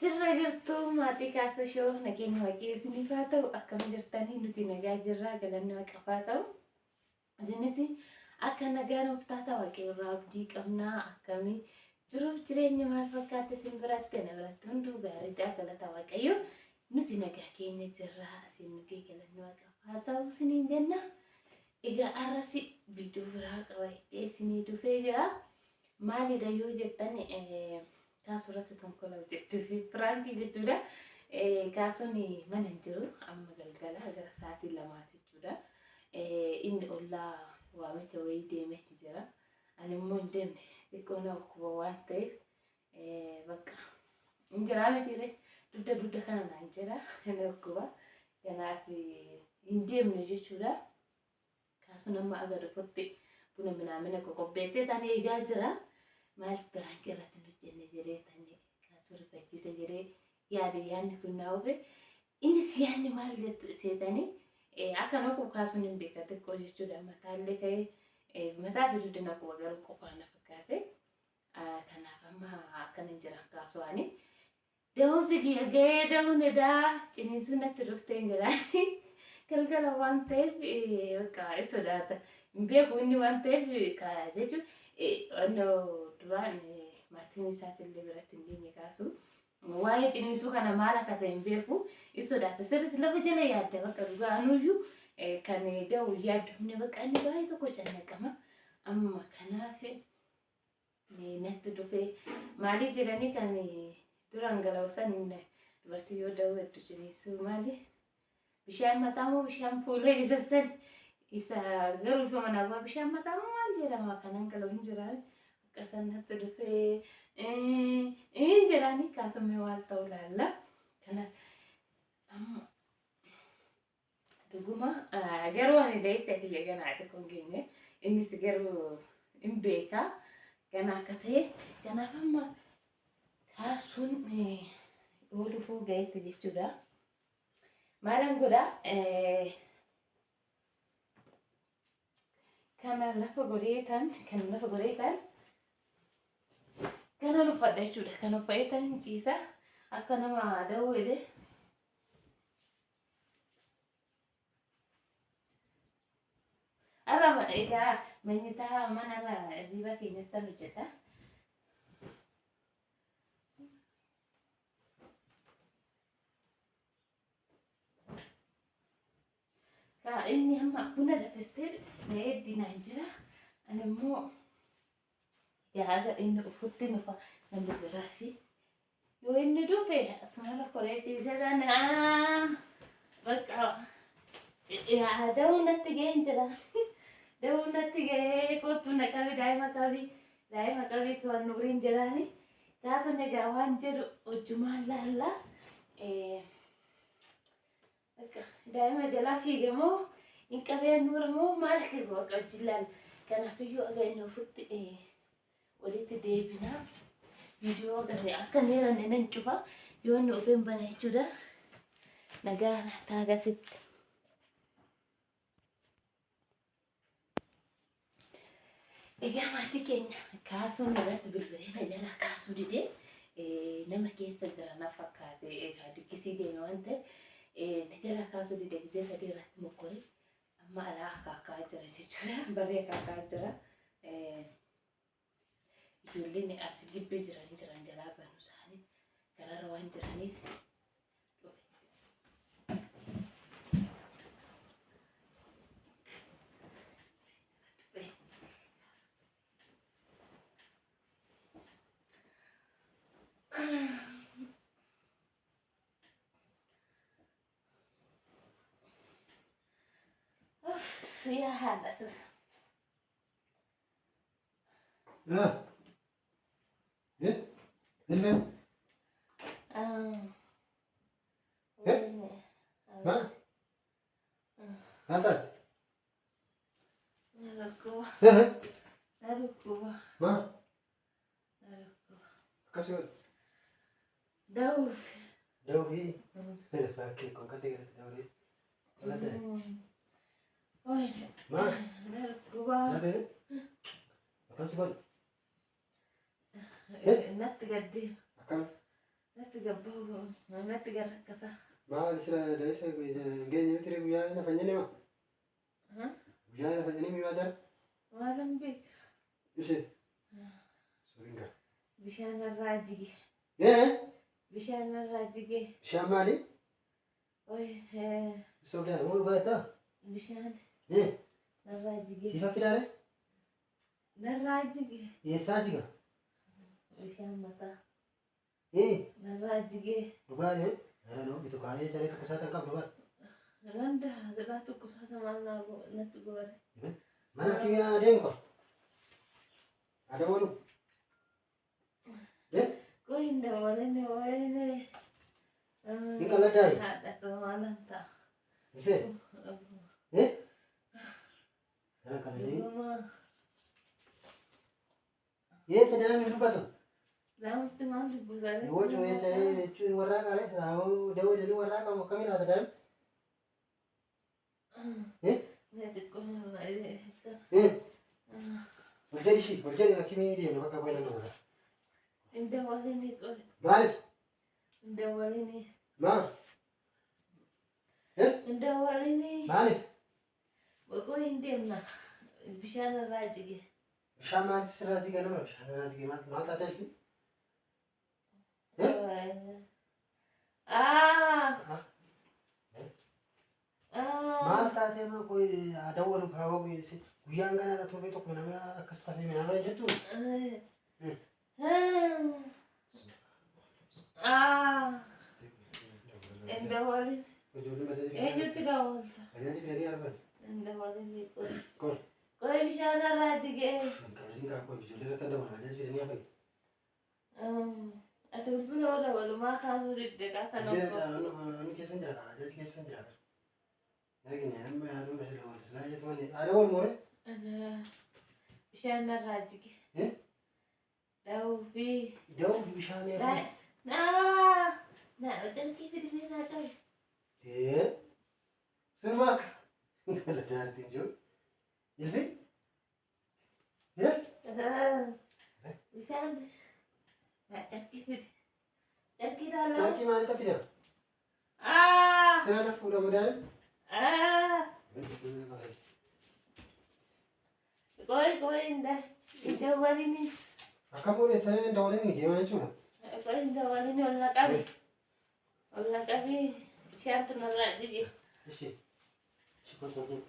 Jirra jirtu maatii kaasashoo nageenya waaqessinii faa ta'u akkam jirtanii nuti nagaa jirraa galanni waaqafaa ta'u isinis akka nagaan uftaata waaqeerraa abdii qabnaa akkamii jiruuf jireenya maal fakkaate isin biratti na biratti hunduu gaariidhaa galata waaqayyo nuti nagaa keenya jirraa isin nugee galanni waaqafaa ta'u isiniin jenna egaa arrasi bidduu biraa qabadhee isinii dhufee jira maalidha yoo jettan kaasuratti tonkola hojjechuufi firaanki jechuudha. Kaasonni mana hin jiru amma galgala gara sa'aatii lamaati jechuudha. Inni ollaa waamicha wayii deemechi jira. Ani immoo hin deemne xiqqoo na dhukkuba waan ta'eef bakka hin jiraa mitiire dudda kana naan jira na dhukkuba. Kanaaf hin deemne jechuudha. Kaasuun amma aga dhufutti buna minaamina qoqopheessee tan eegaa jira. Maal biraan irratti nu jenne jiree tanii kaasuu rifachiisa jiree yaadni kun naa ofe innis yaadni maal seetanii akka nama kaasuun hin beeka xiqqoo jechuudha mataallee ta'ee mataa fi duddina quba garuu qofaan na fakkaate kanaaf amma akkana hin jiran kaasu'anii da'umsi gahee da'uun edaa ciniinsuun natti dhuftee hin jiraani galgala waan ta'eef bakka sodaata hin beeku inni waan ta'eef jechuun duraan maatiin isaatillee biratti hin geenye kaasu waa'ee ciniinsuu kana maal akka ta'e hin beeku sodaata sirriitti lafa jala yaadda bakka dhugaanuyyuu kan da'u yaaddumne bakka inni baay'ee tokko cannaqama amma kanaaf natti dhufee maalii jedhanii kan duraan galawsan dubartii yoo da'u hedduu ciniinsuu maali bishaan mataa moo bishaan fuulee jedhasan isa garuu ifa manaa bishaan mataa moo maal jedhama kanan galaw hin jiraan sanatti dhufee jedhanii kaasumee waan ta'u laalla kana amma dhuguma garuu ani deessee kiyya ganaati kun geenye innis garuu hin beeka gana akka ta'e kanaaf amma kaasuun yoo dhufuu gaheetti jechuudha maalan godha kana lafa godheetan kana uffadha jechuudha. Kan uffatan ciisa akka nama da'uu ile arama egaa manyita mana riba keenyatti hojjeta. Ka inni amma buna dafistee na eddinaan jira. Ani immoo yaada inni ufutti nufa namni biraa fi yoo inni dhufe asumala koreetiisa sana bakka da'uu natti ga'een jira da'uu natti ga'ee kottu na qabi daa'ima qabi tu'an nuriin jiraani kaasuma egaa waan jedhu hojjumaan laalla bakka daa'ima jalaa fiigamoo hin qabeen nuuramoo maal akka bakka wajjin laalla kanaafiyyuu aga inni ufutti walitti deebina viidiyoo garee akka neeran nan cufa yoo inni ofeen bana jechuudha nagaa taagasitti egaa maatii keenya kaasuun irratti bilbilee na jala kaasuu didee nama keessa jira na fakkaate egaa dikkisii deeme waan ta'e na jala kaasuu didee gisee sadii irratti mokkore amma alaa akkaakaa jira jechuudha barree akkaakaa jira ijoolleen as gibbee jiran jalaa banu isaanii gararra waan jiraniif yaa haadha Bilmem. Nanti. Narukkuba. Ma. Kasih. Dauf. Dauhi. Ada pakai kau kata kata dauhi. Ada. Oi. Ma. Narukkuba. Ada. Akan coba. Natti gaddi. Akan. Natti gabbaa'u natti garrakkata. Maal sira dawisa geenye tire guyyaa na fanyane ma. Guyyaa na fanyane mi wajar. Maalan beek. Ise. Suringa. Bishaan irraa jige. Bishaan irraa jige. Bishaan maali? Oy Sobda mo baata. bishaan Eh. irraa jige. Sifa fidare? Narraa jige. Yesa jiga. Bishaan mataa. Narraa jige. Dhugaani. Ara no bitu kaayee sare tokko saatan qab dhugaani. Randa zedhaa tokko saata maal natti goore. Mana kiyya deemu ko. Ada walu. Qoy hin dabaline wayne. Ni kala dai. Haadha too maalan ta'a. Ife. Ara kala dai. Ye tadaan ni dubatu. Laamutti maal dubbataale? Wo jo ye tadee chu warra kale saamu dawo dali warra ka mokamina tadaan. Waljadi akimi deemne bakka qoyna dhugaa. Inda walini qoy. Maaliif? Inda walini. Maal? Inda walini. Maaliif? Qoy hin deemna. Bishaan irraa jige. Bishaan maaliif sirraa jige nama? Bishaan irraa jige maal taatee fi? Maal taatee ma qoy adawwalu kaawwa guyyaan ganaadha torbee tokko nama akkas taatee nama jettuun. Inda walini. Eenyutti daawwalta? Ajaa'ib fidanii argan. Inda walini qoy. Qoy. Qoy bishaan irraa jige. Qabliin kaa qoy ijoollee irratti adawwalu ajaa'ib fidanii argan. Ati bilbila wada walumaa kaasuu diddeeqaa kana Inni keessan jira kaa ajaa'ib keessan jira kaa. Argina amma yaaduu meeshaa daawwatu silaa jettu manni adawwalu moore. bishaan irraa jige. Daawuu fi bishaan irraa. Dalkii fidimee naa qabe. Sirmaa akka gala daartiin jiru. Ilfi? Bishaan dalkii fidi. Dalkii daalaa. Dalkii maalita fida? Siraan fuudhamu daa'im? Qoy inda walini. Akka muudee ta'ee inda walini deemaa jechuudha. Qoy inda walini olla qabe. Olla qabe bishaantu narraa jige. Ishee. Ishee qoqqooduu.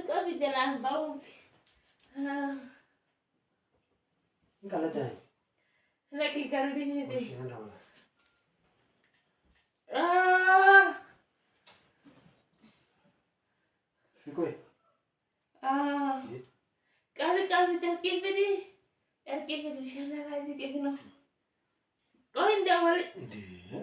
Qabi jalaan ba'uuf. Hin qala daa'im. Laki kaldi miti. Ishee hin daawwata. Fiikoe. Qabi dalkii fidi. Dalkii fidi bishaan irraa jige kunoo. Qoy inda wali. Indee.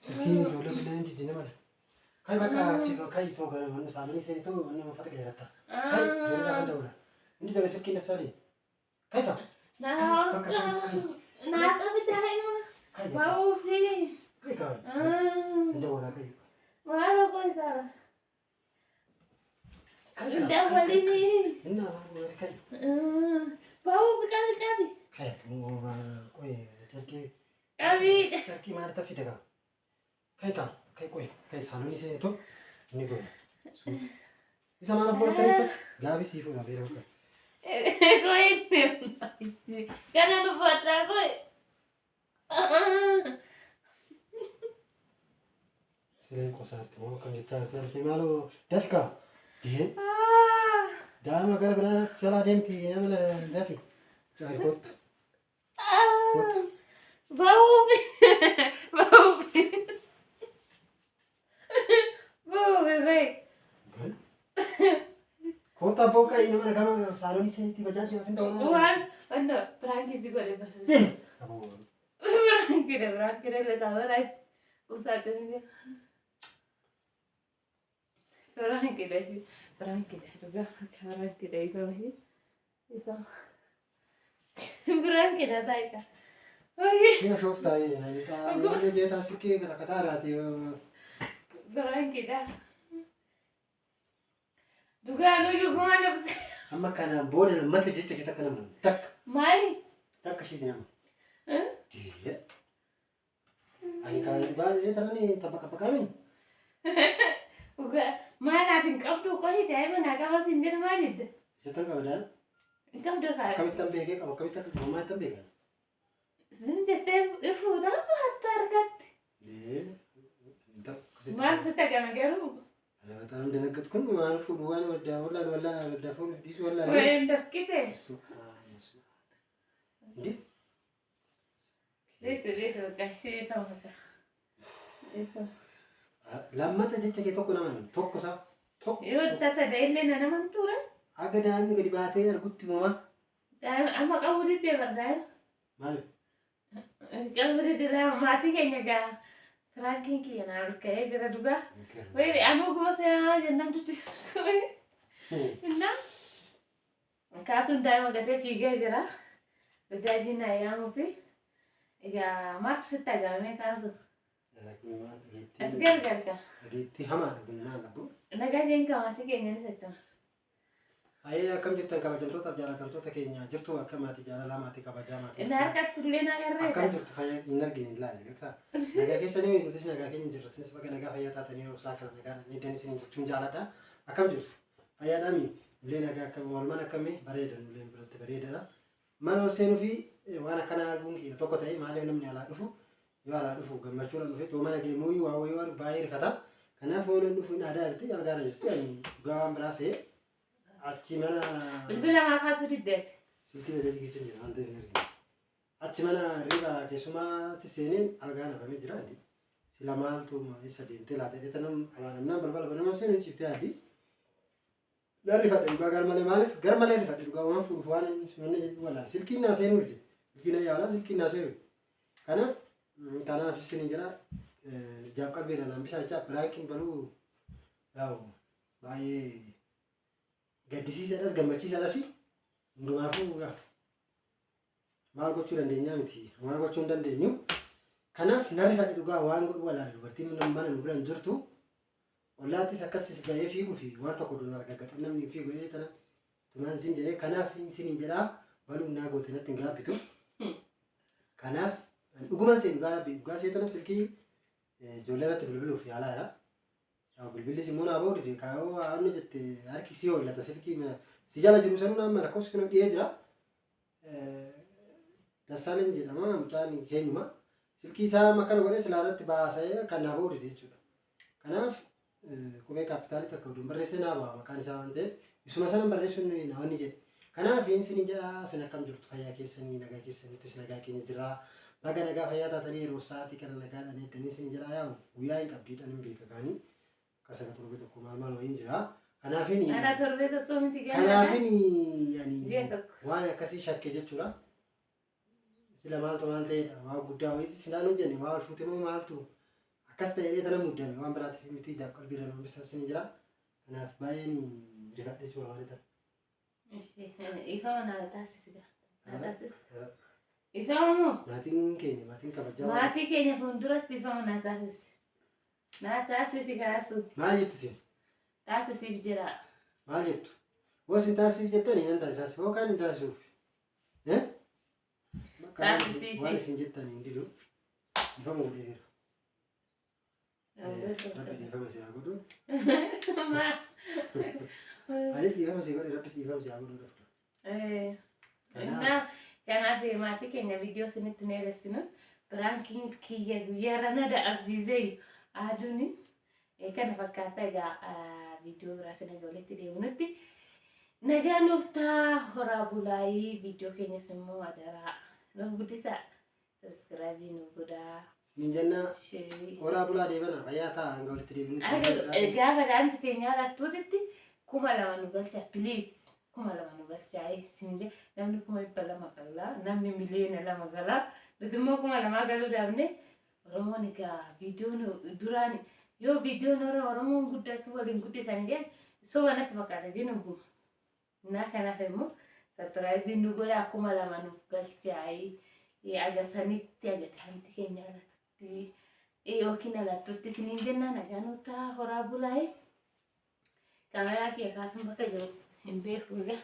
Sakkiin ijoollee billee hin diddiine mala. Kai bakka kai too gara manni saamanii seeni too manni uffata keeratta. Kai ijoollee kan daawwala. Inni dabe sakkiin dasaalee. Kai kaa. Naa qabi daa'ima. Kai. Ba'uu fi. Kai kaa. Hin daawwala kai. Maal qoy kaa. Kai Inda walini. Inna maal kai. Ba'uu fi qabi. Kai qoy jarkii. Qabi. Jarkii maalita fida kaa. Kai kaa. Kai qoy. Kai saanonni seeni too inni goone. Isa maal abboolatti uffata? Gaabii siifuu gaabii bakka. Qoy kana dhufata qoy. Sireen qosaatti moo akkam jechaa jirti maaloo dafi kaa. Dihee. Daa'ima gara biraatti salaa deemti nama dafi. Jaari kottu. Kottu. Ba'uu fi. Kota boka ini mana kamu salon ini tiba jadi apa ndak? Wan, anda berangkis juga deh bahasa. Kamu. Berangkis le kamar aja. Usah ini. Berangkis juga kamar tidak itu masih. Itu. Berangkis ada ya. Oke. Ini شوفت هاي يعني أنا جيت أسكي كذا كتارة تيو. Berangkis dah. Dhuguma nubse. Amma kanaan booda lammata jecha kee takka nama takka Maali? takka ishee nama. Ani kaayee baay'ee taranii tapha qaqqabamin. Maanaaf hin qabdu qohi daa'ima naa qaba siin jedhu maalidha? Isa tan qabadaan. Hin qabdu kaa. Akkamittan beekee qaba akkamittan uumaa ittan beekan. Sin jettee ifuudhaan bahatta argatti. Maal sitti agame garuu? Ana bataam danaggat kun waan fuudhu waan waddaa waddaa fuudhu dhiisu wallaan. Wayeen dafkite. Indi? Deessu bakka ishee ta'uu Lammata jecha kee tokko nama tokko isaa tokko. yoo tasa illee na naman ture. Akka daa'imni gadi baatee argutti mama. Amma qabu diddee bardaa'e. Maali? Qabu diddee maatii keenya gaa firaankiin kiyya naa olka'ee jira dhugaa. Wayi anuu gosa jennaan tutti. Innaa kaasuun daa'ima gatee fiigee jira. Bajaajii na yaamuu fi egaa maaltu sitti agamee kaasu? As gargarga. Adeetti hamaadha gunnaa qabu. Nagaa jeen maatii keenya ni sochoma. Ayee akkam jirtan kabajamtootaaf jaalatamtoota keenya jirtu akka maatii jaalalaa maatii kabajaa maatii. Inni harkatti illee nagarreedha. Akkam jirtu fayyaa hin argine hin laalle beektaa. Nagaa keessanii nutis nagaa keenya jirra sinis bakka nagaa fayyaa taatanii obsaa kana nagaa eegdanii isin gochuun jaaladha. Akkam jirtu fayyaadhaami illee nagaa akkam walumaan akkamii bareedan illee biratti bareedadha. Mana ol seenuu fi waan akkanaa arguun kiyya tokko ta'ee maaliif namni alaa dhufu yoo alaa dhufu gammachuudhaan dhufe too mana deemuu waa wayii waan baay'ee rifata. Kanaaf waan dhufuun aadaa jirti algaara jirti ani dhugaa waan biraas ta'ee achi mana. Bilbila maa kaasuu diddeeti. Silkii bajaajii keessa jira waan ta'eef hin argine. Achi mana riba keessumaatti seeneen algaan hafamee jira andi. Sila maaltu isa deemtee laatee dheeta nam alaanamnaan balbala banama seenuu ciftee adii. Nan rifadhe dhugaa garmalee maaliif garmalee rifadhe dhugaa waan fuudhuuf waan sunanne jedhu walaa silkiin naa seenuu dide. Silkiin yaalaa silkiin naa seenuu. Kanaaf isin jira jaab qalbiidha naan bisaa jecha biraankiin baluu yaa'u baay'ee gaddisiisaadhas gammachiisaadhas hundumaafuu maal gochuu dandeenyaa miti maal gochuu hin dandeenyu. Kanaaf nan rifadhe dhugaa waan godhu walaa dubartiin mana nu biraan jirtu. Wallaattis akkas gahee fiiguu fi waan tokko duun argaggaxu namni fiigu jedhee tanan tumaan isin jedhee kanaaf isin jedhaa baluun naa goote natti hin gaabbitu. Kanaaf dhuguman seen dhugaa seetana silkii ijoollee irratti bilbiluuf yaalaa jira. Yaa bilbillis immoo naa ba'u dide kaayoo aannu jette harki si hollata silkii si jala jiru sanuu nama lakkoofsi kun dhiyee jira. Dassaaleen jedhama mucaan keenyuma silkii isaa makkana godhee silaa irratti baasee kan naa ba'u dide jechuudha. Kanaaf qubee kaapitaalii takka oduun barreessee naa ba'a maqaan isaa waan ta'eef isuma sanan barreessuun naawwanni jedhe. Kanaaf isin jedhaa sin akkam jirtu fayyaa keessanii nagaa keessanittis nagaa keenya jira. Baga nagaa fayyaa taatanii yeroo sa'aatii kana nagaadhaan eeddanii isin jedhaa yaa'u guyyaa hin qabdiidhaan hin beeka kaanii akkasuma torbee tokko maal wayiin jira. Kanaafin waan akkasii shakkee jechuudha. Sila maaltu maal ta'edha waa guddaa wayiiti sinaan hojjenne waa ol fuutee maaltu akkas ta'ee tana muddame waan biraatiif miti jaab qalbii irra nama bisan jira. Kanaaf baay'een rifadhee jira waalitan. Ifama naa taasisida. Ifama moo? Maatiin keenya maatiin kabajaa. Maatii keenya fuulduratti ifama naa taasisi. Naa taasisi kaasu. Maal jettu sin? Taasisiif jira. Maal jettu? Boo sin taasisiif jettanii nan taasisaas yookaan hin taasisuuf? Taasisiif. Waan isin jettan hin didu ifama godhee Rabbi dhiifama si haa godhu. Anis dhiifama si godhe rabbis dhiifama si haa godhu dafta. Kanaaf maatii keenya viidiyoo isinitti neeressinu biraankiin kiyya guyyaarra na da'absiisee aduun kana fakkaata. Egaa viidiyoo biraatiin egaa walitti deemuutti nagaa nuuf ta'a horaa bulaayii viidiyoo keenyas immoo adaraa nuuf guddisaa sabskiraabii nuuf godhaa. Ninjanna horaa bulaa deebana fayyaa ta'a hanga walitti deebinuutti. Gaafa daanti keenyaa lattuutitti 2,000 nu galchaa piliis 2,000 nu galchaa sinje namni 200 galaa namni miliyoona 2 galaa nuti immoo 2,000 galuu dhaabne Oromoon egaa viidiyoon duraan yoo viidiyoon Oromoon guddatu waliin guddisanii jedhan soba natti fakkaata jennu guma. Naa kanaaf immoo sarpiraayiziin nu godha 2,000 nuuf galchaa agasanitti agataamti keenya alatti yookiin alattutti isiniin jennaan nagaa nuuf ta'a horaa bulaa'ee. Kameraa kiyya kaasuun bakka jiru hin beeku egaa